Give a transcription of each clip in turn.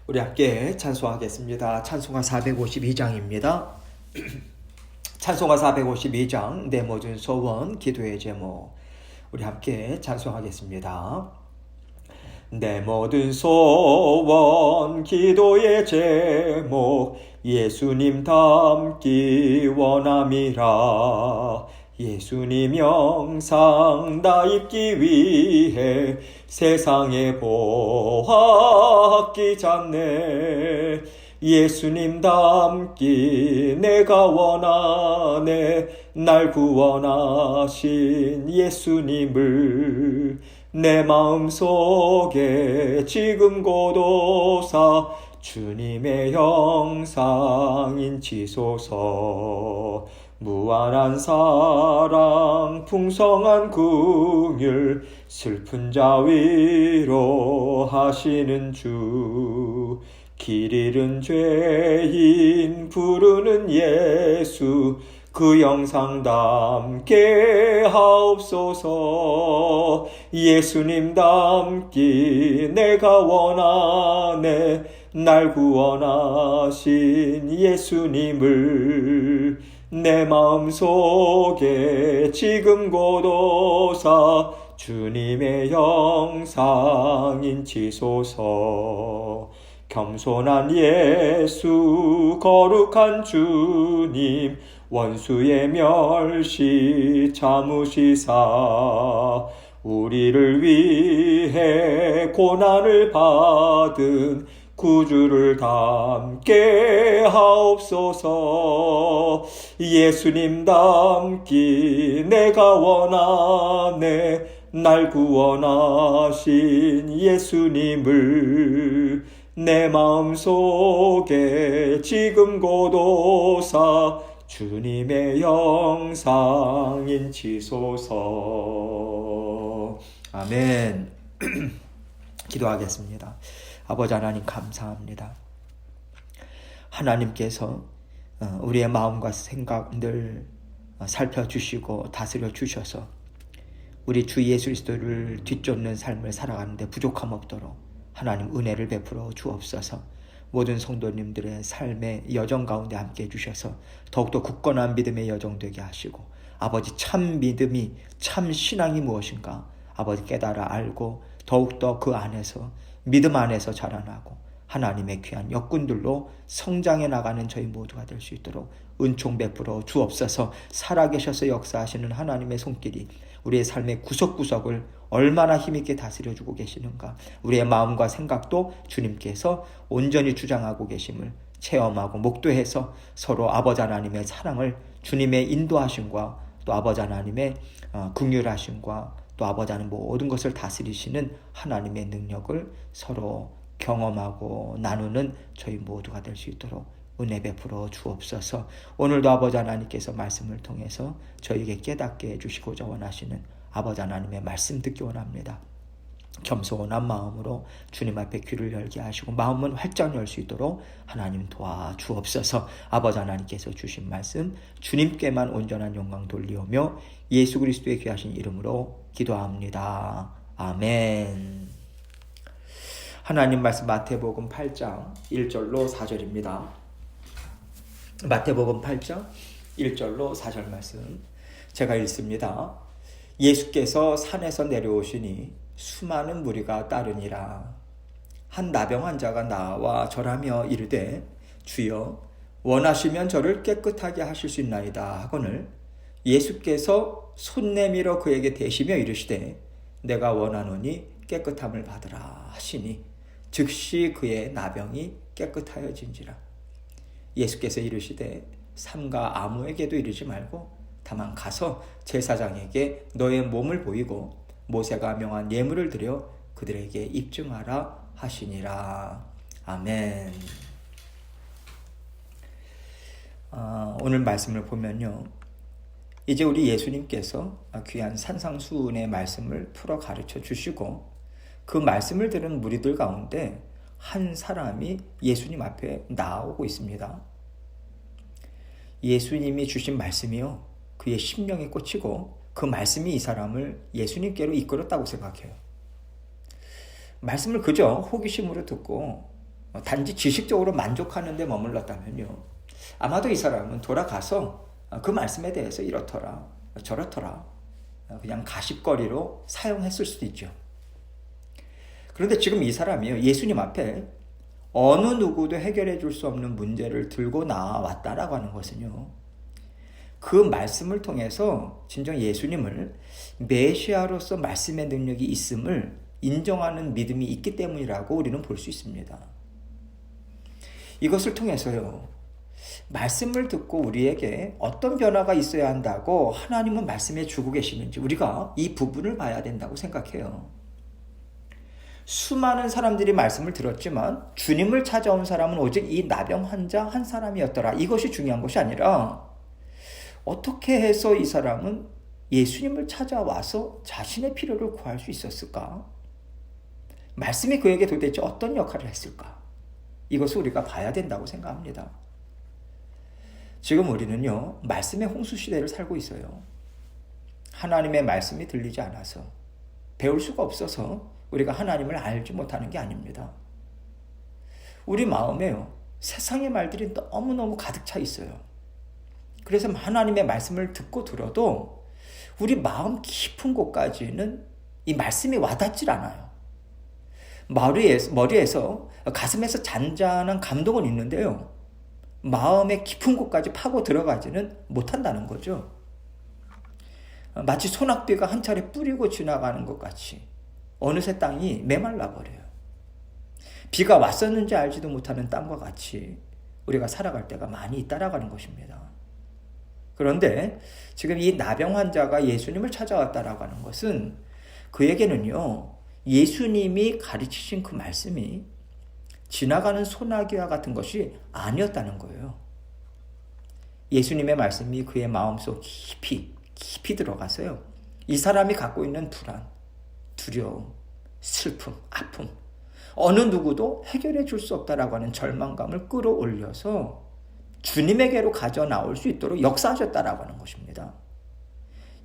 우리 함께 찬송하겠습니다. 찬송가 452장입니다. 찬송가 452장 내 모든 소원 기도의 제목, 우리 함께 찬송하겠습니다. 내 모든 소원 기도의 제목, 예수님 닮기 원함이라. 예수님 영상 나 입기 위해 세상에 보았기 잖네. 예수님 닮기 내가 원하네. 날 구원하신 예수님을 내 마음속에 지금 고도사 주님의 형상 인치소서. 무한한 사랑 풍성한 긍휼 슬픈 자 위로 하시는 주. 길 잃은 죄인 부르는 예수 그 영상 담게 하옵소서. 예수님 닮기 내가 원하네. 날 구원하신 예수님을 내 마음속에 지금 고도사 주님의 형상 인치소서. 겸손한 예수 거룩한 주님 원수의 멸시 참으시사 우리를 위해 고난을 받은 구주를 닮게 하옵소서. 예수님 닮기 내가 원하네. 날 구원하신 예수님을 내 마음속에 지금 고도사 주님의 형상 인치소서. 아멘. 기도하겠습니다. 아버지 하나님 감사합니다. 하나님께서 우리의 마음과 생각 늘 살펴주시고 다스려 주셔서 우리 주 예수 그리스도를 뒤쫓는 삶을 살아가는데 부족함 없도록 하나님 은혜를 베풀어 주옵소서. 모든 성도님들의 삶의 여정 가운데 함께 해주셔서 더욱더 굳건한 믿음의 여정 되게 하시고 아버지 참 믿음이 참 신앙이 무엇인가 아버지 깨달아 알고 더욱더 그 안에서 믿음 안에서 자라나고 하나님의 귀한 역군들로 성장해 나가는 저희 모두가 될 수 있도록 은총 베풀어 주옵소서. 살아계셔서 역사하시는 하나님의 손길이 우리의 삶의 구석구석을 얼마나 힘있게 다스려주고 계시는가, 우리의 마음과 생각도 주님께서 온전히 주장하고 계심을 체험하고 목도해서 서로 아버지 하나님의 사랑을 주님의 인도하심과 또 아버지 하나님의 긍휼하심과 또 아버지 하나님 모든 것을 다스리시는 하나님의 능력을 서로 경험하고 나누는 저희 모두가 될 수 있도록 은혜 베풀어 주옵소서. 오늘도 아버지 하나님께서 말씀을 통해서 저에게 깨닫게 해주시고자 원하시는 아버지 하나님의 말씀 듣기 원합니다. 겸손한 마음으로 주님 앞에 귀를 열게 하시고 마음은 활짝 열 수 있도록 하나님 도와주옵소서. 아버지 하나님께서 주신 말씀 주님께만 온전한 영광 돌리오며 예수 그리스도의 귀하신 이름으로 기도합니다. 아멘. 하나님 말씀 마태복음 8장 1절로 4절입니다. 마태복음 8장 1절로 4절 말씀 제가 읽습니다. 예수께서 산에서 내려오시니 수많은 무리가 따르니라. 한 나병 환자가 나와 절하며 이르되 주여 원하시면 저를 깨끗하게 하실 수 있나이다 하거늘 예수께서 손 내밀어 그에게 대시며 이르시되 내가 원하노니 깨끗함을 받으라 하시니 즉시 그의 나병이 깨끗하여진지라. 예수께서 이르시되 삼가 아무에게도 이르지 말고 다만 가서 제사장에게 너의 몸을 보이고 모세가 명한 예물을 드려 그들에게 입증하라 하시니라. 아멘. 오늘 말씀을 보면요, 이제 우리 예수님께서 귀한 산상수훈의 말씀을 풀어 가르쳐 주시고 그 말씀을 들은 무리들 가운데 한 사람이 예수님 앞에 나오고 있습니다. 예수님이 주신 말씀이요, 그의 심령에 꽂히고 그 말씀이 이 사람을 예수님께로 이끌었다고 생각해요. 말씀을 그저 호기심으로 듣고 단지 지식적으로 만족하는 데 머물렀다면요, 아마도 이 사람은 돌아가서 그 말씀에 대해서 이렇더라 저렇더라 그냥 가십거리로 사용했을 수도 있죠. 그런데 지금 이 사람이요, 예수님 앞에 어느 누구도 해결해 줄 수 없는 문제를 들고 나왔다라고 하는 것은요, 그 말씀을 통해서 진정 예수님을 메시아로서 말씀의 능력이 있음을 인정하는 믿음이 있기 때문이라고 우리는 볼 수 있습니다. 이것을 통해서요, 말씀을 듣고 우리에게 어떤 변화가 있어야 한다고 하나님은 말씀해 주고 계시는지 우리가 이 부분을 봐야 된다고 생각해요. 수많은 사람들이 말씀을 들었지만 주님을 찾아온 사람은 오직 이 나병 환자 한 사람이었더라. 이것이 중요한 것이 아니라 어떻게 해서 이 사람은 예수님을 찾아와서 자신의 필요를 구할 수 있었을까? 말씀이 그에게 도대체 어떤 역할을 했을까? 이것을 우리가 봐야 된다고 생각합니다. 지금 우리는요, 말씀의 홍수시대를 살고 있어요. 하나님의 말씀이 들리지 않아서, 배울 수가 없어서 우리가 하나님을 알지 못하는 게 아닙니다. 우리 마음에요, 세상의 말들이 너무너무 가득 차 있어요. 그래서 하나님의 말씀을 듣고 들어도 우리 마음 깊은 곳까지는 이 말씀이 와닿질 않아요. 머리에서 가슴에서 잔잔한 감동은 있는데요, 마음의 깊은 곳까지 파고 들어가지는 못한다는 거죠. 마치 소낙비가 한 차례 뿌리고 지나가는 것 같이 어느새 땅이 메말라 버려요. 비가 왔었는지 알지도 못하는 땅과 같이 우리가 살아갈 때가 많이 있다라는 것입니다. 그런데 지금 이 나병 환자가 예수님을 찾아왔다라고 하는 것은 그에게는요, 예수님이 가르치신 그 말씀이 지나가는 소나기와 같은 것이 아니었다는 거예요. 예수님의 말씀이 그의 마음속 깊이 들어가서요, 이 사람이 갖고 있는 불안, 두려움, 슬픔, 아픔, 어느 누구도 해결해 줄 수 없다라고 하는 절망감을 끌어올려서 주님에게로 가져 나올 수 있도록 역사하셨다라고 하는 것입니다.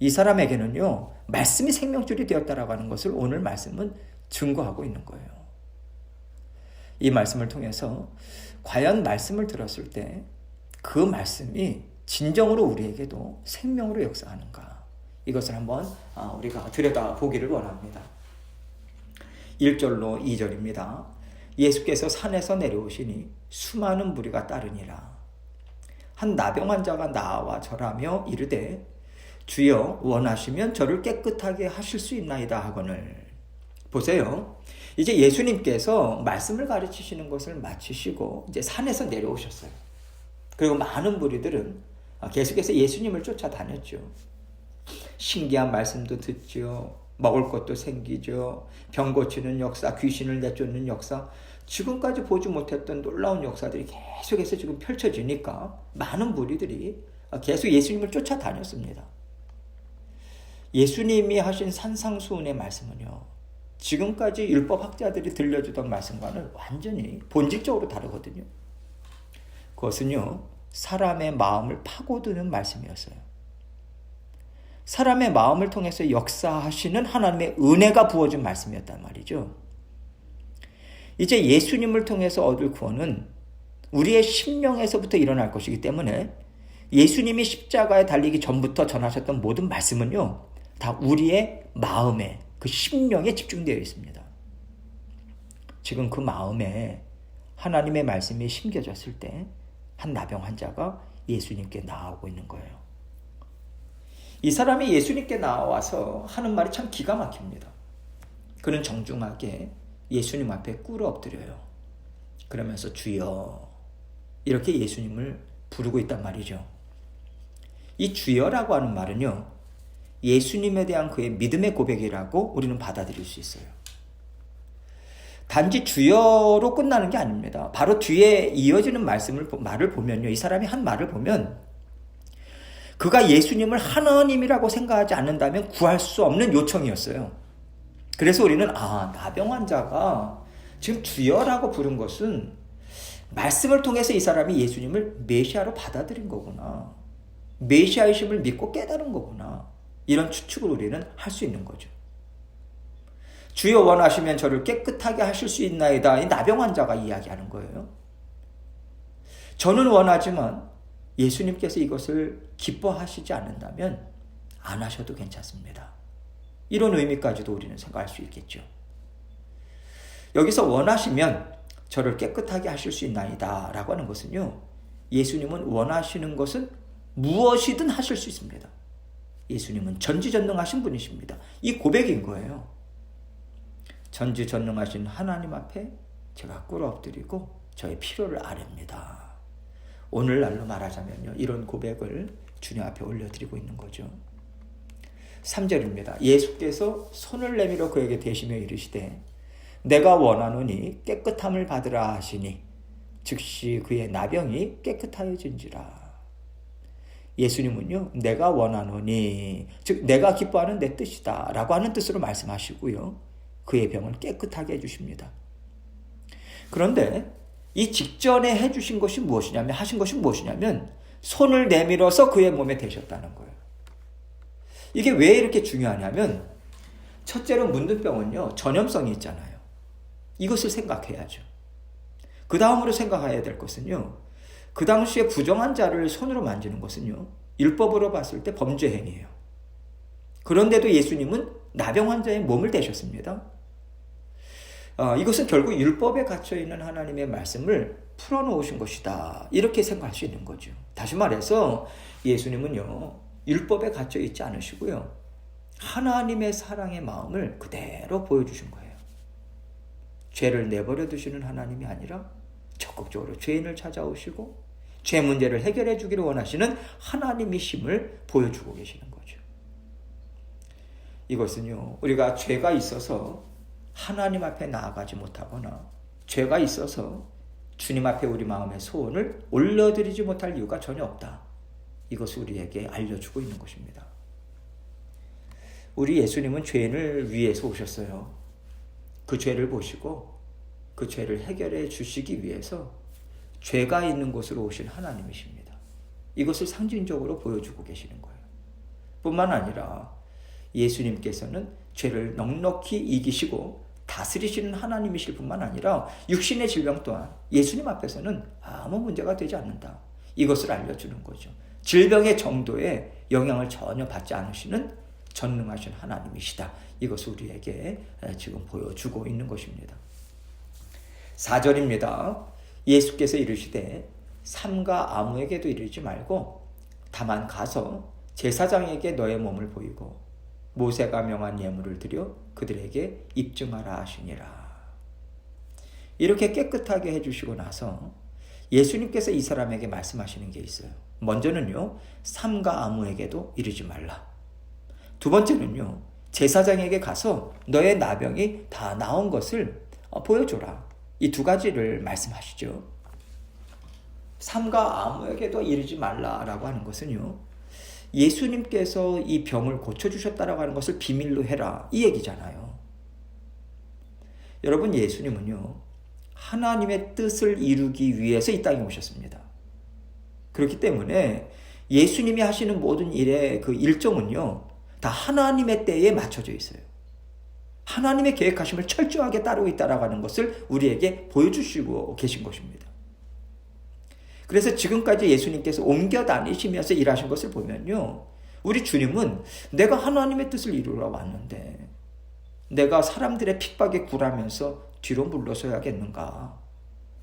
이 사람에게는요, 말씀이 생명줄이 되었다라고 하는 것을 오늘 말씀은 증거하고 있는 거예요. 이 말씀을 통해서 과연 말씀을 들었을 때 그 말씀이 진정으로 우리에게도 생명으로 역사하는가, 이것을 한번 우리가 들여다보기를 원합니다. 1절로 2절입니다. 예수께서 산에서 내려오시니 수많은 무리가 따르니라. 한 나병 환자가 나와 절하며 이르되 주여 원하시면 저를 깨끗하게 하실 수 있나이다 하거늘. 보세요. 이제 예수님께서 말씀을 가르치시는 것을 마치시고 이제 산에서 내려오셨어요. 그리고 많은 무리들은 계속해서 예수님을 쫓아다녔죠. 신기한 말씀도 듣죠. 먹을 것도 생기죠. 병 고치는 역사, 귀신을 내쫓는 역사, 지금까지 보지 못했던 놀라운 역사들이 계속해서 지금 펼쳐지니까 많은 무리들이 계속 예수님을 쫓아다녔습니다. 예수님이 하신 산상수훈의 말씀은요, 지금까지 율법학자들이 들려주던 말씀과는 완전히 본질적으로 다르거든요. 그것은요, 사람의 마음을 파고드는 말씀이었어요. 사람의 마음을 통해서 역사하시는 하나님의 은혜가 부어진 말씀이었단 말이죠. 이제 예수님을 통해서 얻을 구원은 우리의 심령에서부터 일어날 것이기 때문에 예수님이 십자가에 달리기 전부터 전하셨던 모든 말씀은요, 다 우리의 마음에, 그 심령에 집중되어 있습니다. 지금 그 마음에 하나님의 말씀이 심겨졌을 때 한 나병 환자가 예수님께 나아오고 있는 거예요. 이 사람이 예수님께 나와서 하는 말이 참 기가 막힙니다. 그는 정중하게 예수님 앞에 꿇어 엎드려요. 그러면서 주여, 이렇게 예수님을 부르고 있단 말이죠. 이 주여라고 하는 말은요, 예수님에 대한 그의 믿음의 고백이라고 우리는 받아들일 수 있어요. 단지 주여로 끝나는 게 아닙니다. 바로 뒤에 이어지는 말을 보면요, 이 사람이 한 말을 보면 그가 예수님을 하나님이라고 생각하지 않는다면 구할 수 없는 요청이었어요. 그래서 우리는 나병 환자가 지금 주여라고 부른 것은 말씀을 통해서 이 사람이 예수님을 메시아로 받아들인 거구나, 메시아이심을 믿고 깨달은 거구나, 이런 추측을 우리는 할 수 있는 거죠. 주여 원하시면 저를 깨끗하게 하실 수 있나이다. 이 나병 환자가 이야기하는 거예요. 저는 원하지만 예수님께서 이것을 기뻐하시지 않는다면 안 하셔도 괜찮습니다. 이런 의미까지도 우리는 생각할 수 있겠죠. 여기서 원하시면 저를 깨끗하게 하실 수 있나이다 라고 하는 것은요, 예수님은 원하시는 것은 무엇이든 하실 수 있습니다. 예수님은 전지전능하신 분이십니다. 이 고백인 거예요. 전지전능하신 하나님 앞에 제가 꿇어 엎드리고 저의 필요를 아뢰입니다. 오늘날로 말하자면요, 이런 고백을 주님 앞에 올려드리고 있는 거죠. 3절입니다. 예수께서 손을 내밀어 그에게 대시며 이르시되 내가 원하노니 깨끗함을 받으라 하시니 즉시 그의 나병이 깨끗하여진지라. 예수님은요, 내가 원하노니, 즉 내가 기뻐하는 내 뜻이다 라고 하는 뜻으로 말씀하시고요, 그의 병을 깨끗하게 해주십니다. 그런데 이 직전에 해주신 것이 무엇이냐면, 하신 것이 무엇이냐면 손을 내밀어서 그의 몸에 대셨다는 거예요. 이게 왜 이렇게 중요하냐면, 첫째로 문둥병은요, 전염성이 있잖아요. 이것을 생각해야죠. 그 다음으로 생각해야 될 것은요, 그 당시에 부정한 자를 손으로 만지는 것은요, 율법으로 봤을 때 범죄 행위예요. 그런데도 예수님은 나병 환자의 몸을 대셨습니다. 이것은 결국 율법에 갇혀있는 하나님의 말씀을 풀어놓으신 것이다, 이렇게 생각할 수 있는 거죠. 다시 말해서 예수님은요, 율법에 갇혀있지 않으시고요, 하나님의 사랑의 마음을 그대로 보여주신 거예요. 죄를 내버려 두시는 하나님이 아니라 적극적으로 죄인을 찾아오시고 죄 문제를 해결해 주기를 원하시는 하나님이심을 보여주고 계시는 거죠. 이것은요, 우리가 죄가 있어서 하나님 앞에 나아가지 못하거나 죄가 있어서 주님 앞에 우리 마음의 소원을 올려드리지 못할 이유가 전혀 없다, 이것을 우리에게 알려주고 있는 것입니다. 우리 예수님은 죄인을 위해서 오셨어요. 그 죄를 보시고 그 죄를 해결해 주시기 위해서 죄가 있는 곳으로 오신 하나님이십니다. 이것을 상징적으로 보여주고 계시는 거예요. 뿐만 아니라 예수님께서는 죄를 넉넉히 이기시고 다스리시는 하나님이실 뿐만 아니라 육신의 질병 또한 예수님 앞에서는 아무 문제가 되지 않는다, 이것을 알려주는 거죠. 질병의 정도에 영향을 전혀 받지 않으시는 전능하신 하나님이시다, 이것을 우리에게 지금 보여주고 있는 것입니다. 4절입니다. 예수께서 이르시되 삼가 아무에게도 이르지 말고 다만 가서 제사장에게 너의 몸을 보이고 모세가 명한 예물을 드려 그들에게 입증하라 하시니라. 이렇게 깨끗하게 해주시고 나서 예수님께서 이 사람에게 말씀하시는 게 있어요. 먼저는요, 삼가 아무에게도 이르지 말라. 두 번째는요, 제사장에게 가서 너의 나병이 다 나은 것을 보여줘라. 이 두 가지를 말씀하시죠. 삼가 아무에게도 이르지 말라라고 하는 것은요, 예수님께서 이 병을 고쳐주셨다라고 하는 것을 비밀로 해라, 이 얘기잖아요. 여러분, 예수님은요, 하나님의 뜻을 이루기 위해서 이 땅에 오셨습니다. 그렇기 때문에 예수님이 하시는 모든 일의 그 일정은요, 다 하나님의 때에 맞춰져 있어요. 하나님의 계획하심을 철저하게 따르고 있다라고 하는 것을 우리에게 보여주시고 계신 것입니다. 그래서 지금까지 예수님께서 옮겨 다니시면서 일하신 것을 보면요, 우리 주님은 내가 하나님의 뜻을 이루러 왔는데 내가 사람들의 핍박에 굴하면서 뒤로 물러서야겠는가?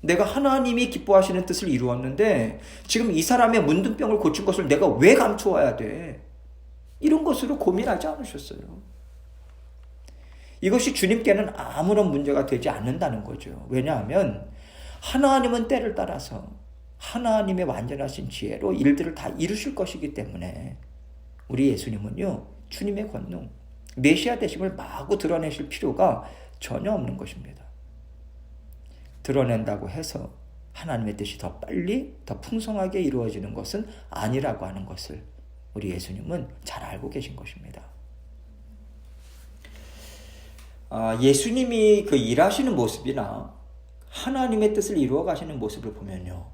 내가 하나님이 기뻐하시는 뜻을 이루었는데 지금 이 사람의 문둥병을 고친 것을 내가 왜 감추어야 돼? 이런 것으로 고민하지 않으셨어요. 이것이 주님께는 아무런 문제가 되지 않는다는 거죠. 왜냐하면 하나님은 때를 따라서 하나님의 완전하신 지혜로 일들을 다 이루실 것이기 때문에 우리 예수님은요, 주님의 권능, 메시아 되심을 마구 드러내실 필요가 전혀 없는 것입니다. 드러낸다고 해서 하나님의 뜻이 더 빨리, 더 풍성하게 이루어지는 것은 아니라고 하는 것을 우리 예수님은 잘 알고 계신 것입니다. 예수님이 그 일하시는 모습이나 하나님의 뜻을 이루어 가시는 모습을 보면요,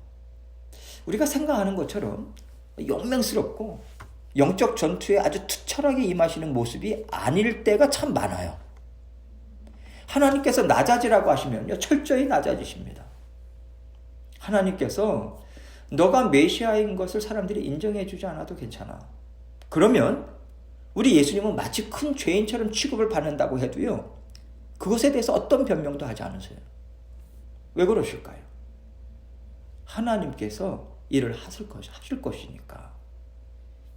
우리가 생각하는 것처럼 용맹스럽고 영적 전투에 아주 투철하게 임하시는 모습이 아닐 때가 참 많아요. 하나님께서 낮아지라고 하시면요, 철저히 낮아지십니다. 하나님께서 너가 메시아인 것을 사람들이 인정해 주지 않아도 괜찮아. 그러면 우리 예수님은 마치 큰 죄인처럼 취급을 받는다고 해도요, 그것에 대해서 어떤 변명도 하지 않으세요. 왜 그러실까요? 하나님께서 일을 하실 것이니까.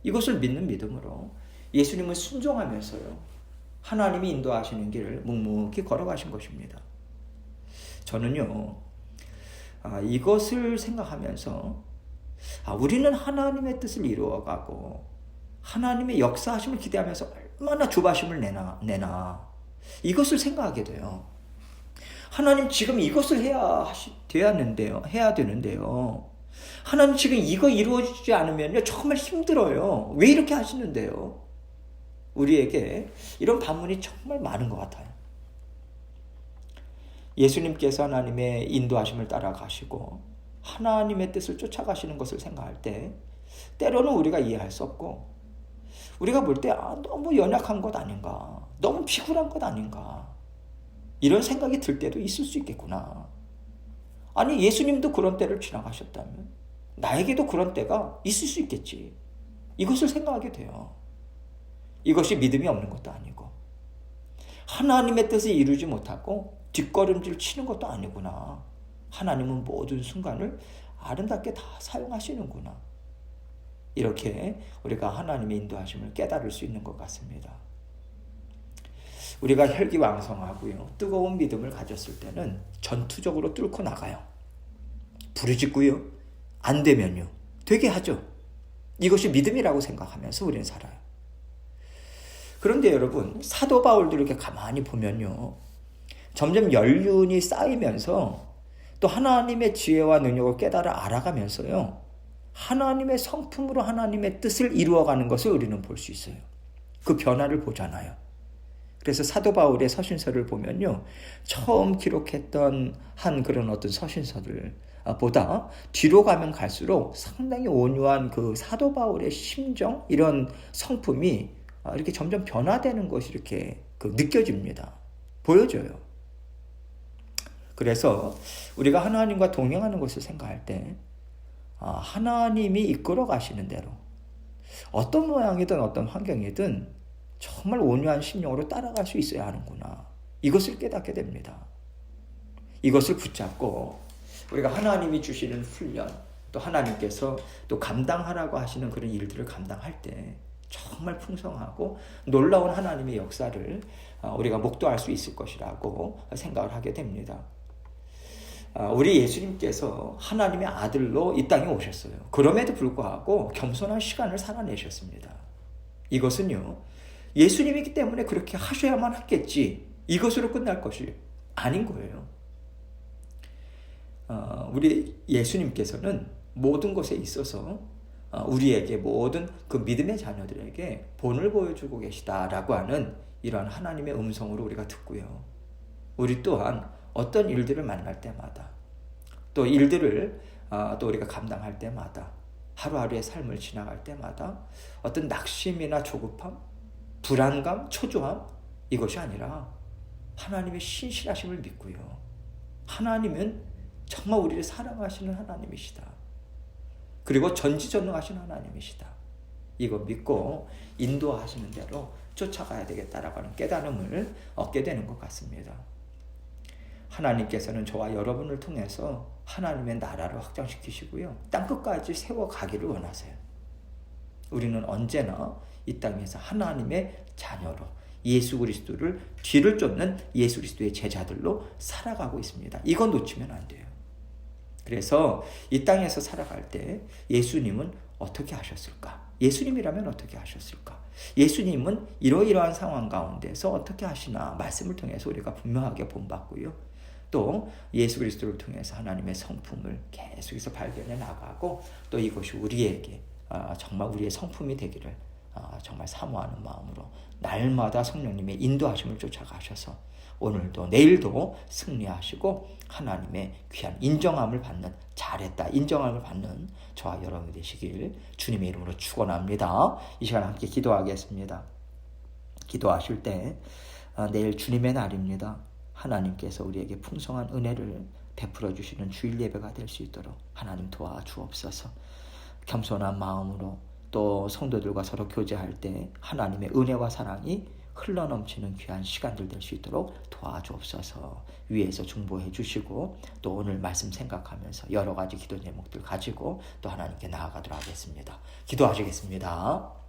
이것을 믿는 믿음으로 예수님은 순종하면서요, 하나님이 인도하시는 길을 묵묵히 걸어가신 것입니다. 저는요, 이것을 생각하면서 우리는 하나님의 뜻을 이루어가고 하나님의 역사하심을 기대하면서 얼마나 조바심을 내나 이것을 생각하게 돼요. 하나님 지금 이것을 해야 되는데요. 하나님 지금 이거 이루어지지 않으면요, 정말 힘들어요. 왜 이렇게 하시는데요? 우리에게 이런 반문이 정말 많은 것 같아요. 예수님께서 하나님의 인도하심을 따라가시고 하나님의 뜻을 쫓아가시는 것을 생각할 때 때로는 우리가 이해할 수 없고, 우리가 볼 때 너무 연약한 것 아닌가, 너무 피곤한 것 아닌가, 이런 생각이 들 때도 있을 수 있겠구나. 아니, 예수님도 그런 때를 지나가셨다면 나에게도 그런 때가 있을 수 있겠지. 이것을 생각하게 돼요. 이것이 믿음이 없는 것도 아니고 하나님의 뜻을 이루지 못하고 뒷걸음질 치는 것도 아니구나. 하나님은 모든 순간을 아름답게 다 사용하시는구나. 이렇게 우리가 하나님의 인도하심을 깨달을 수 있는 것 같습니다. 우리가 혈기왕성하고요, 뜨거운 믿음을 가졌을 때는 전투적으로 뚫고 나가요. 부르짖고요, 안 되면요, 되게 하죠. 이것이 믿음이라고 생각하면서 우리는 살아요. 그런데 여러분, 사도 바울도 이렇게 가만히 보면요, 점점 연륜이 쌓이면서 또 하나님의 지혜와 능력을 깨달아 알아가면서요, 하나님의 성품으로 하나님의 뜻을 이루어가는 것을 우리는 볼 수 있어요. 그 변화를 보잖아요. 그래서 사도 바울의 서신서를 보면요, 처음 기록했던 한 그런 어떤 서신서들 보다 뒤로 가면 갈수록 상당히 온유한 그 사도 바울의 심정, 이런 성품이 이렇게 점점 변화되는 것이 이렇게 느껴집니다. 보여져요. 그래서 우리가 하나님과 동행하는 것을 생각할 때 하나님이 이끌어 가시는 대로 어떤 모양이든 어떤 환경이든 정말 온유한 심령으로 따라갈 수 있어야 하는구나. 이것을 깨닫게 됩니다. 이것을 붙잡고 우리가 하나님이 주시는 훈련, 또 하나님께서 또 감당하라고 하시는 그런 일들을 감당할 때 정말 풍성하고 놀라운 하나님의 역사를 우리가 목도할 수 있을 것이라고 생각을 하게 됩니다. 우리 예수님께서 하나님의 아들로 이 땅에 오셨어요. 그럼에도 불구하고 겸손한 시간을 살아내셨습니다. 이것은요, 예수님이기 때문에 그렇게 하셔야만 했겠지, 이것으로 끝날 것이 아닌 거예요. 우리 예수님께서는 모든 것에 있어서 우리에게, 모든 그 믿음의 자녀들에게 본을 보여주고 계시다라고 하는 이러한 하나님의 음성으로 우리가 듣고요, 우리 또한 어떤 일들을 만날 때마다, 또 일들을 또 우리가 감당할 때마다, 하루하루의 삶을 지나갈 때마다 어떤 낙심이나 조급함, 불안감, 초조함, 이것이 아니라 하나님의 신실하심을 믿고요, 하나님은 정말 우리를 사랑하시는 하나님이시다, 그리고 전지전능하신 하나님이시다, 이거 믿고 인도하시는 대로 쫓아가야 되겠다라고 하는 깨달음을 얻게 되는 것 같습니다. 하나님께서는 저와 여러분을 통해서 하나님의 나라를 확장시키시고요, 땅끝까지 세워가기를 원하세요. 우리는 언제나 이 땅에서 하나님의 자녀로, 예수 그리스도를 뒤를 쫓는 예수 그리스도의 제자들로 살아가고 있습니다. 이건 놓치면 안 돼요. 그래서 이 땅에서 살아갈 때 예수님은 어떻게 하셨을까? 예수님이라면 어떻게 하셨을까? 예수님은 이러이러한 상황 가운데서 어떻게 하시나, 말씀을 통해서 우리가 분명하게 본받고요, 또 예수 그리스도를 통해서 하나님의 성품을 계속해서 발견해 나가고, 또 이것이 우리에게 정말 우리의 성품이 되기를 정말 사모하는 마음으로 날마다 성령님의 인도하심을 쫓아가셔서 오늘도 내일도 승리하시고 하나님의 귀한 인정함을 받는, 잘했다 인정함을 받는 저와 여러분이 되시길 주님의 이름으로 축원합니다. 이 시간 함께 기도하겠습니다. 기도하실 때 내일 주님의 날입니다. 하나님께서 우리에게 풍성한 은혜를 베풀어 주시는 주일 예배가 될 수 있도록 하나님 도와주옵소서. 겸손한 마음으로 또 성도들과 서로 교제할 때 하나님의 은혜와 사랑이 흘러넘치는 귀한 시간들 될 수 있도록 도와주옵소서. 위에서 중보해 주시고 또 오늘 말씀 생각하면서 여러 가지 기도 제목들 가지고 또 하나님께 나아가도록 하겠습니다. 기도하시겠습니다.